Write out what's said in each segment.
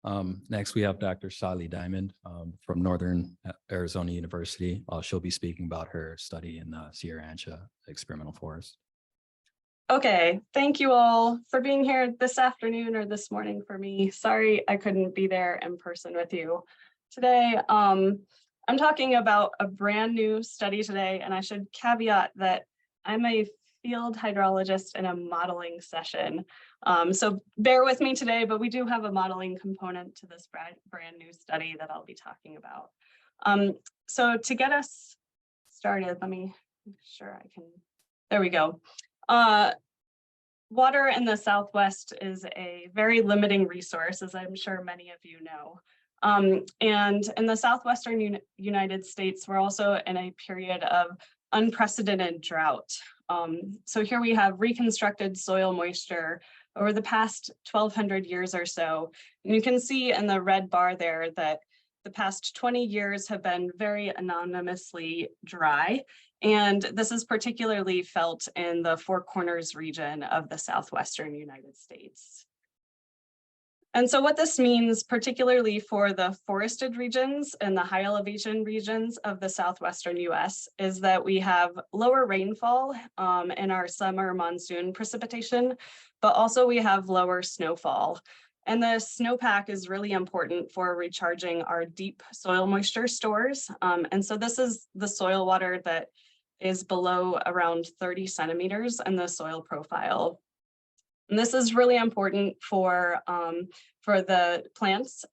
Next, we have Dr. Salli Dymond from Northern Arizona University. She'll be speaking about her study in the Sierra Ancha experimental forest. Okay, thank you all for being here this afternoon or this morning for me. Sorry I couldn't be there in person with you today. I'm talking about a brand new study today, and I should caveat that I'm a field hydrologist in a modeling session. So bear with me today, but we do have a modeling component to this brand new study that I'll be talking about. So to get us started, let me make sure I can, there we go. Water in the Southwest is a very limiting resource, as I'm sure many of you know. And in the Southwestern United States, we're also in a period of unprecedented drought. So here we have reconstructed soil moisture over the past 1,200 years or so. And you can see in the red bar there that the past 20 years have been very anonymously dry. And this is particularly felt in the Four Corners region of the Southwestern United States. And so what this means, particularly for the forested regions and the high elevation regions of the Southwestern US, is that we have lower rainfall in our summer monsoon precipitation, but also we have lower snowfall. And the snowpack is really important for recharging our deep soil moisture stores. And so this is the soil water that is below around 30 centimeters in the soil profile. And this is really important for the plants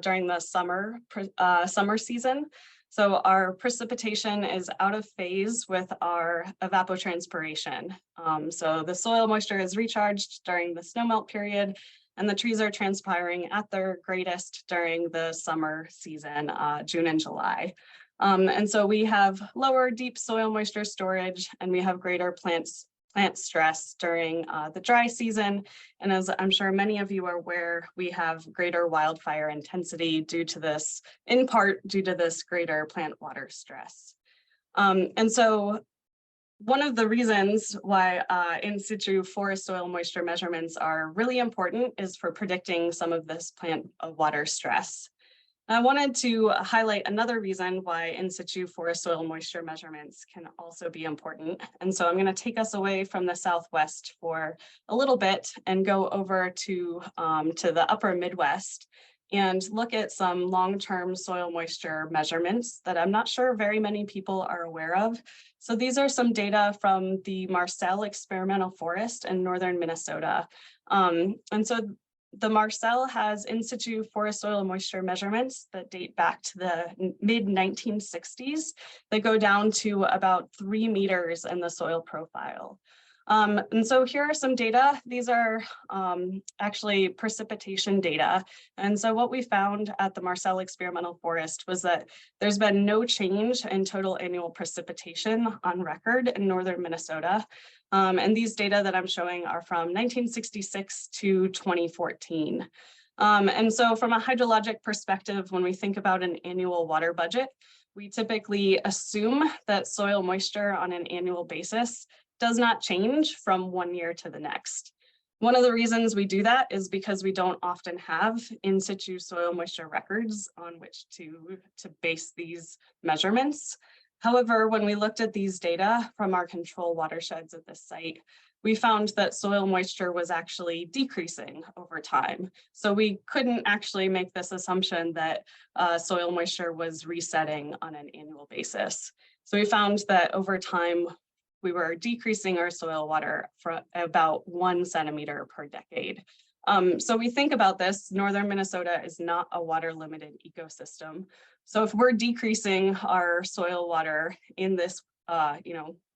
during the summer season. So our precipitation is out of phase with our evapotranspiration. So the soil moisture is recharged during the snowmelt period, and the trees are transpiring at their greatest during the summer season, June and July. And so we have lower deep soil moisture storage, and we have greater plant stress during the dry season. And as I'm sure many of you are aware, we have greater wildfire intensity due to this, in part due to this greater plant water stress. And so one of the reasons why in situ forest soil moisture measurements are really important is for predicting some of this plant water stress. I wanted to highlight another reason why in situ forest soil moisture measurements can also be important. And so I'm going to take us away from the Southwest for a little bit and go over to the upper Midwest and look at some long-term soil moisture measurements that I'm not sure very many people are aware of. So these are some data from the Marcel experimental forest in northern Minnesota. And so the Marcel has in situ forest soil moisture measurements that date back to the mid-1960s that go down to about 3 meters in the soil profile. And so here are some data. These are actually precipitation data. And so what we found at the Marcel experimental forest was that there's been no change in total annual precipitation on record in northern Minnesota. And these data that I'm showing are from 1966 to 2014. And so from a hydrologic perspective, when we think about an annual water budget, we typically assume that soil moisture on an annual basis does not change from one year to the next. One of the reasons we do that is because we don't often have in situ soil moisture records on which to base these measurements. However, when we looked at these data from our control watersheds at this site, we found that soil moisture was actually decreasing over time. So we couldn't actually make this assumption that soil moisture was resetting on an annual basis. So we found that over time, we were decreasing our soil water for about 1 centimeter per decade. So we think about this, northern Minnesota is not a water limited ecosystem. So if we're decreasing our soil water in this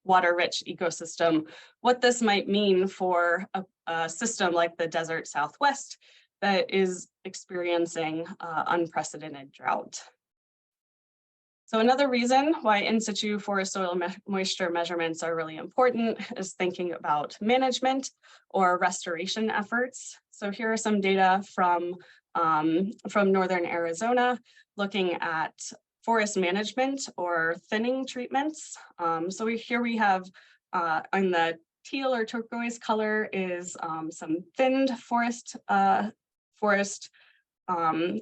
water rich ecosystem, what this might mean for a system like the desert Southwest that is experiencing unprecedented drought. So another reason why in situ forest soil moisture measurements are really important is thinking about management or restoration efforts. So here are some data from northern Arizona looking at forest management or thinning treatments. So here we have in the teal or turquoise color is some thinned forest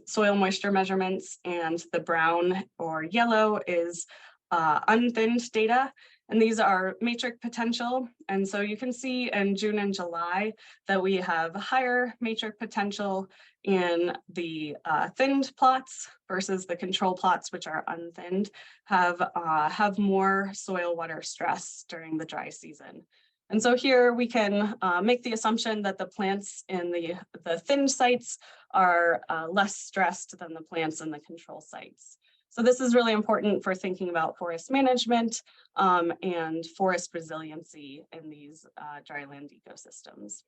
soil moisture measurements, and the brown or yellow is unthinned data. And these are matrix potential. And so you can see in June and July that we have higher matrix potential in the thinned plots versus the control plots, which are unthinned, have more soil water stress during the dry season. And so here we can make the assumption that the plants in the thinned sites are less stressed than the plants in the control sites. So this is really important for thinking about forest management and forest resiliency in these dryland ecosystems.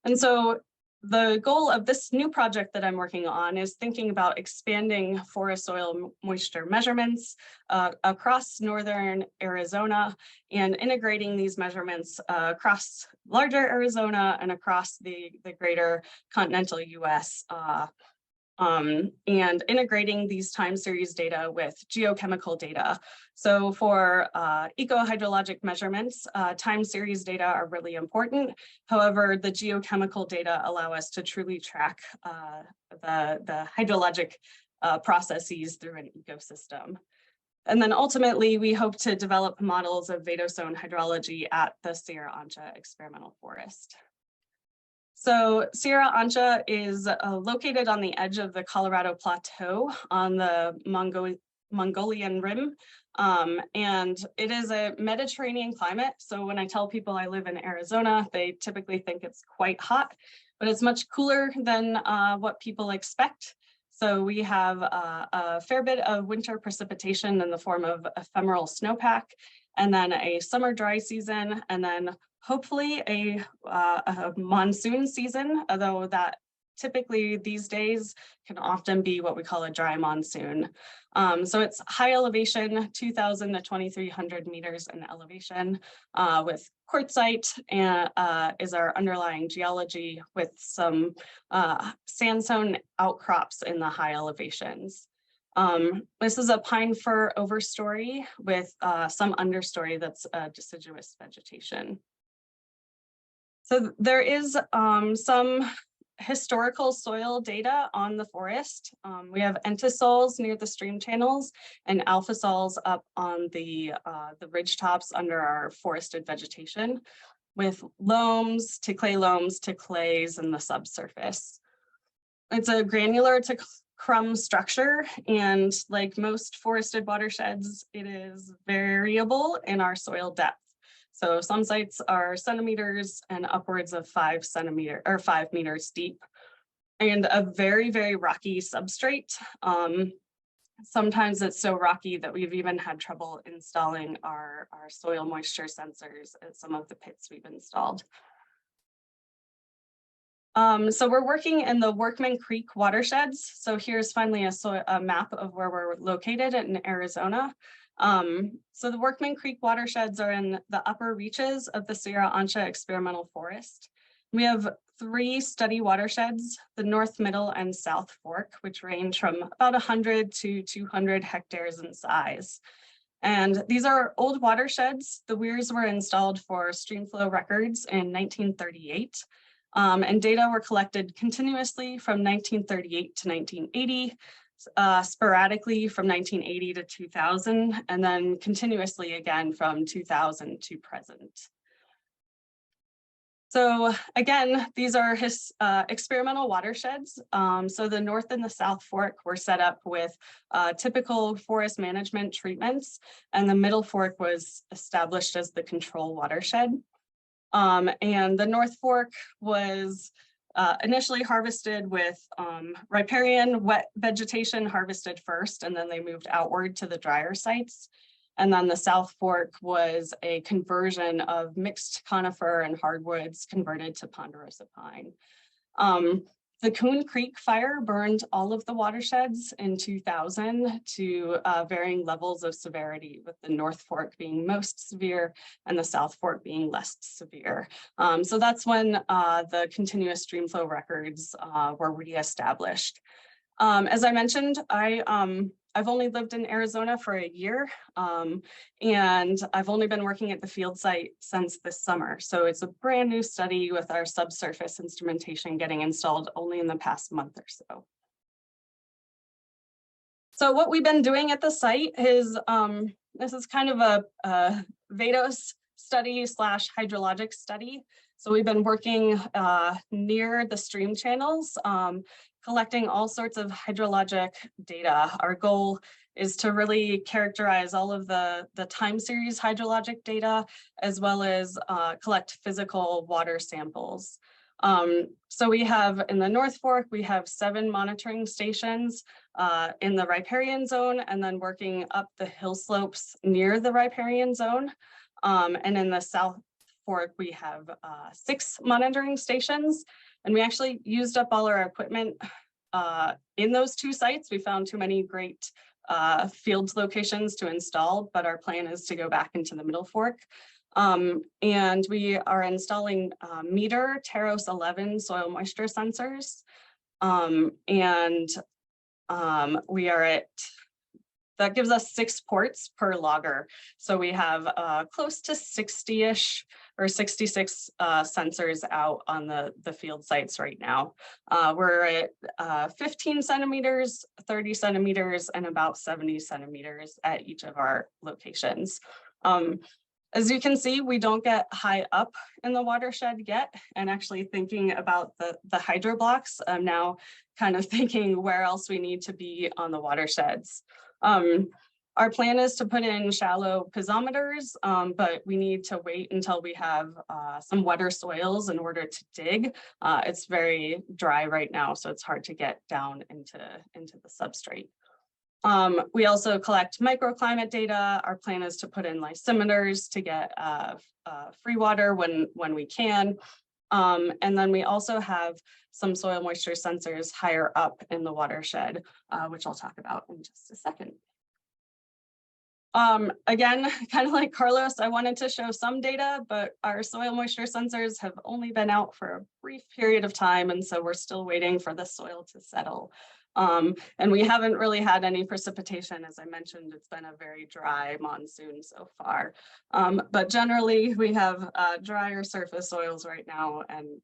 And so the goal of this new project that I'm working on is thinking about expanding forest soil moisture measurements across northern Arizona and integrating these measurements across larger Arizona and across the greater continental US. And integrating these time series data with geochemical data. So for ecohydrologic measurements, time series data are really important. However, the geochemical data allow us to truly track the hydrologic processes through an ecosystem. And then ultimately, we hope to develop models of vadose hydrology at the Sierra Ancha experimental forest. So Sierra Ancha is located on the edge of the Colorado Plateau on the Mongolian rim. And it is a Mediterranean climate. So when I tell people I live in Arizona, they typically think it's quite hot, but it's much cooler than what people expect. So we have a fair bit of winter precipitation in the form of ephemeral snowpack, and then a summer dry season, and then hopefully a monsoon season, although that typically these days can often be what we call a dry monsoon. So it's high elevation, 2,000 to 2,300 meters in elevation with quartzite and is our underlying geology with some sandstone outcrops in the high elevations. This is a pine fir overstory with some understory that's deciduous vegetation. So there is some historical soil data on the forest. We have entisols near the stream channels and alpha sols up on the ridge tops under our forested vegetation with loams to clays in the subsurface. It's a granular to crumb structure, and like most forested watersheds, it is variable in our soil depth. So some sites are centimeters and upwards of 5 meters deep, and a very, very rocky substrate. Sometimes it's so rocky that we've even had trouble installing our soil moisture sensors at some of the pits we've installed. So we're working in the Workman Creek watersheds. So here's finally a map of where we're located in Arizona. So the Workman Creek watersheds are in the upper reaches of the Sierra Ancha experimental forest. We have 3 study watersheds, the North, Middle, and South Fork, which range from about 100 to 200 hectares in size. And these are old watersheds. The weirs were installed for streamflow records in 1938. And data were collected continuously from 1938 to 1980, sporadically from 1980 to 2000, and then continuously again from 2000 to present. So again, these are experimental watersheds. So the North and the South Fork were set up with typical forest management treatments, and the Middle Fork was established as the control watershed. And the North Fork was initially harvested with riparian wet vegetation harvested first, and then they moved outward to the drier sites. And then the South Fork was a conversion of mixed conifer and hardwoods converted to ponderosa pine. The Coon Creek fire burned all of the watersheds in 2000 to varying levels of severity, with the North Fork being most severe and the South Fork being less severe. So that's when the continuous streamflow records were reestablished. As I mentioned, I've only lived in Arizona for a year, and I've only been working at the field site since this summer. So it's a brand new study with our subsurface instrumentation getting installed only in the past month or so. So what we've been doing at the site is, this is kind of a VADOS study / hydrologic study. So we've been working near the stream channels, collecting all sorts of hydrologic data. Our goal is to really characterize all of the time series hydrologic data, as well as collect physical water samples. So we have in the North Fork, we have 7 monitoring stations in the riparian zone, and then working up the hill slopes near the riparian zone. And in the South Fork, we have 6 monitoring stations, and we actually used up all our equipment in those 2 sites. We found too many great field locations to install, but our plan is to go back into the Middle Fork. And we are installing meter Teros 11 soil moisture sensors. We are at, that gives us 6 ports per logger. So we have close to 60-ish or 66 sensors out on the field sites right now. We're at 15 centimeters, 30 centimeters, and about 70 centimeters at each of our locations. As you can see, we don't get high up in the watershed yet. And actually thinking about the hydro blocks, I'm now kind of thinking where else we need to be on the watersheds. Our plan is to put in shallow piezometers, but we need to wait until we have some wetter soils in order to dig. It's very dry right now, so it's hard to get down into the substrate. We also collect microclimate data. Our plan is to put in lysimeters to get free water when we can. And then we also have some soil moisture sensors higher up in the watershed, which I'll talk about in just a second. Again, kind of like Carlos, I wanted to show some data, but our soil moisture sensors have only been out for a brief period of time, and so we're still waiting for the soil to settle. And we haven't really had any precipitation. As I mentioned, it's been a very dry monsoon so far. But generally, we have drier surface soils right now and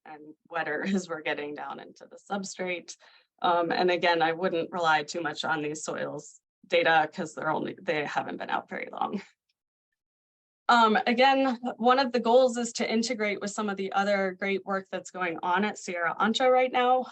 wetter as we're getting down into the substrate. And again, I wouldn't rely too much on these soils data because they haven't been out very long. Again, one of the goals is to integrate with some of the other great work that's going on at Sierra Ancha right now.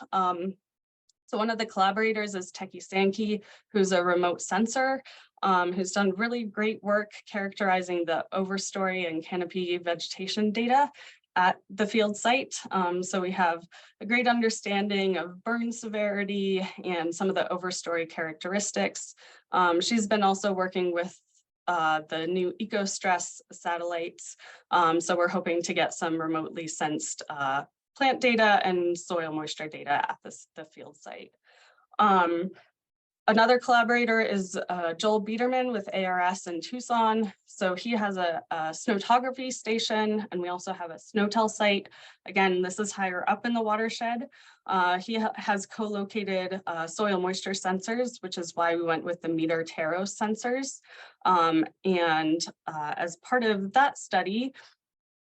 So one of the collaborators is Teki Sankey, who's a remote sensor, who's done really great work characterizing the overstory and canopy vegetation data at the field site. So we have a great understanding of burn severity and some of the overstory characteristics. She's been also working with the new EcoStress satellites. So we're hoping to get some remotely sensed plant data and soil moisture data at the field site. Another collaborator is Joel Biederman with ARS in Tucson. So he has a snowtography station, and we also have a SNOTEL site. Again, this is higher up in the watershed. He has co-located soil moisture sensors, which is why we went with the meter Teros sensors. As part of that study,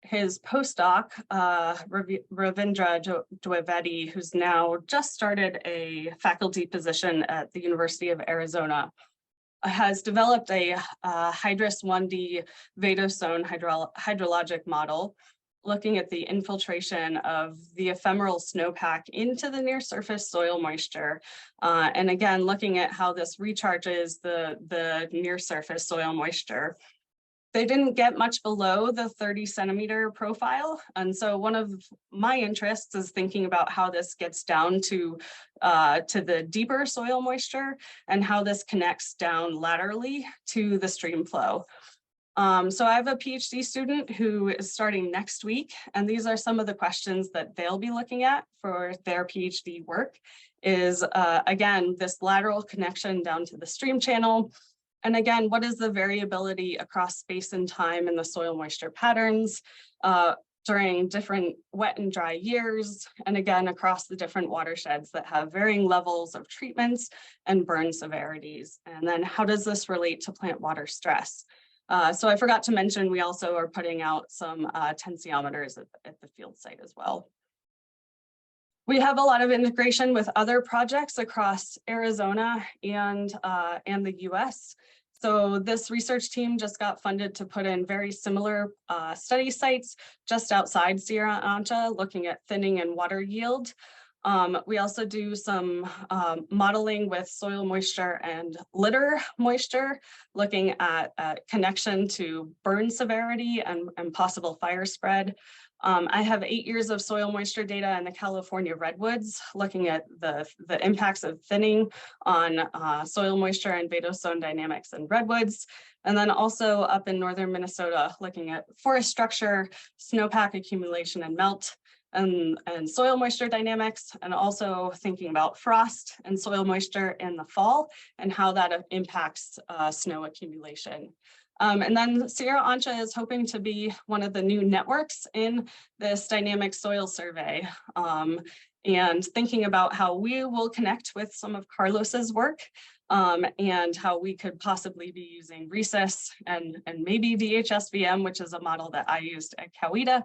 his postdoc, Ravindra Dwivedi, who's now just started a faculty position at the University of Arizona, has developed a Hydrus 1D vadosone hydrologic model, looking at the infiltration of the ephemeral snowpack into the near surface soil moisture. And again, looking at how this recharges the near surface soil moisture. They didn't get much below the 30 centimeter profile. And so one of my interests is thinking about how this gets down to the deeper soil moisture and how this connects down laterally to the stream flow. So I have a PhD student who is starting next week, and these are some of the questions that they'll be looking at for their PhD work is, again, this lateral connection down to the stream channel. And again, what is the variability across space and time in the soil moisture patterns? during different wet and dry years, and again, across the different watersheds that have varying levels of treatments and burn severities. And then how does this relate to plant water stress? So I forgot to mention, we also are putting out some tensiometers at the field site as well. We have a lot of integration with other projects across Arizona and the US. So this research team just got funded to put in very similar study sites just outside Sierra Ancha, looking at thinning and water yield. We also do some modeling with soil moisture and litter moisture, looking at connection to burn severity and possible fire spread. I have 8 years of soil moisture data in the California redwoods, looking at the impacts of thinning on soil moisture and vadose dynamics in redwoods. And then also up in northern Minnesota, looking at forest structure, snowpack accumulation and melt, and soil moisture dynamics, and also thinking about frost and soil moisture in the fall and how that impacts snow accumulation. And then Sierra Ancha is hoping to be one of the new networks in this dynamic soil survey, and thinking about how we will connect with some of Carlos's work, and how we could possibly be using RESIS and maybe VHSVM, which is a model that I used at Coweta,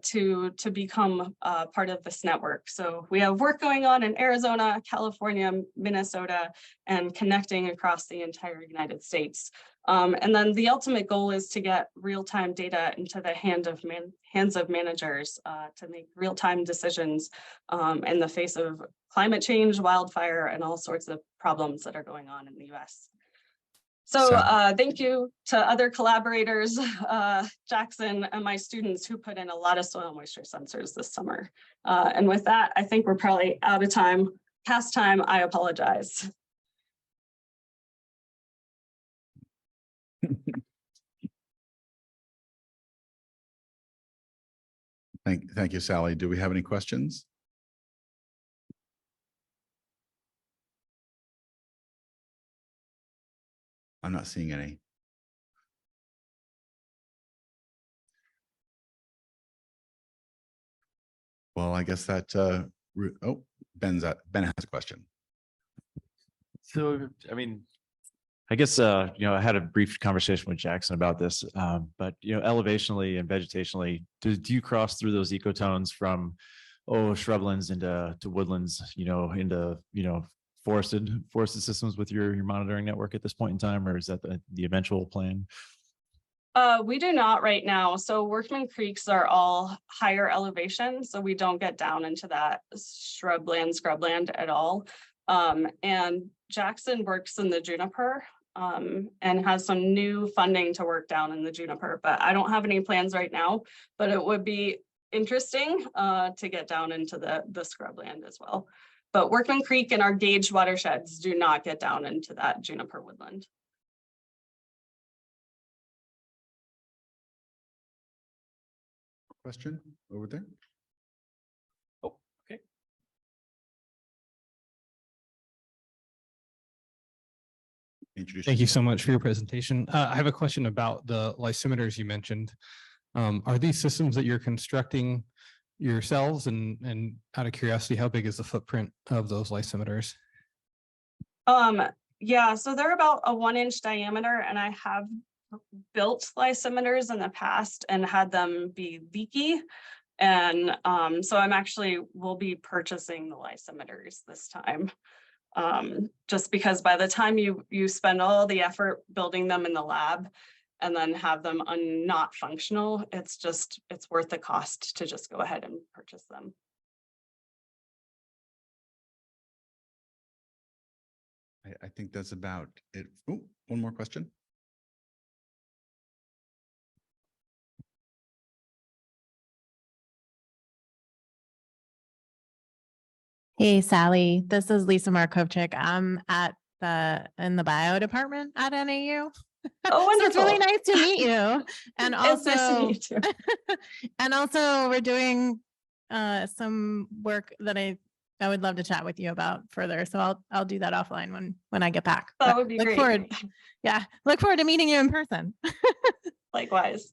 to become part of this network. So we have work going on in Arizona, California, Minnesota, and connecting across the entire United States. And then the ultimate goal is to get real-time data into the hands of managers to make real-time decisions in the face of climate change, wildfire, and all sorts of problems that are going on in the US. So thank you to other collaborators, Jackson and my students who put in a lot of soil moisture sensors this summer. And with that, I think we're probably out of time, past time, I apologize. Thank you, Salli. Do we have any questions? I'm not seeing any. Well, I guess that, oh, Ben has a question. So, I mean, I guess, I had a brief conversation with Jackson about this, but, elevationally and vegetationally, do you cross through those ecotones from, shrublands into woodlands, into, forested systems with your monitoring network at this point in time, or is that the eventual plan? We do not right now. So Workman Creeks are all higher elevation, so we don't get down into that scrubland at all. And Jackson works in the juniper and has some new funding to work down in the juniper, but I don't have any plans right now, but it would be interesting to get down into the scrubland as well. But Workman Creek and our gauged watersheds do not get down into that juniper woodland. Question over there. Oh, okay. Thank you so much for your presentation. I have a question about the lysimeters you mentioned. Are these systems that you're constructing yourselves, and out of curiosity, how big is the footprint of those lysimeters? Yeah, so they're about a 1-inch diameter, and I have built lysimeters in the past and had them be leaky. And so we'll be purchasing the lysimeters this time. Just because by the time you spend all the effort building them in the lab and then have them not functional, it's worth the cost to just go ahead and purchase them. I think that's about it. Oh, one more question. Hey, Salli, this is Lisa Markovchik. I'm in the bio department at NAU. Oh, wonderful. So it's really nice to meet you. And also, nice to meet you. And also we're doing some work that I would love to chat with you about further. So I'll do that offline when I get back. That would be great. Look forward to meeting you in person. Likewise.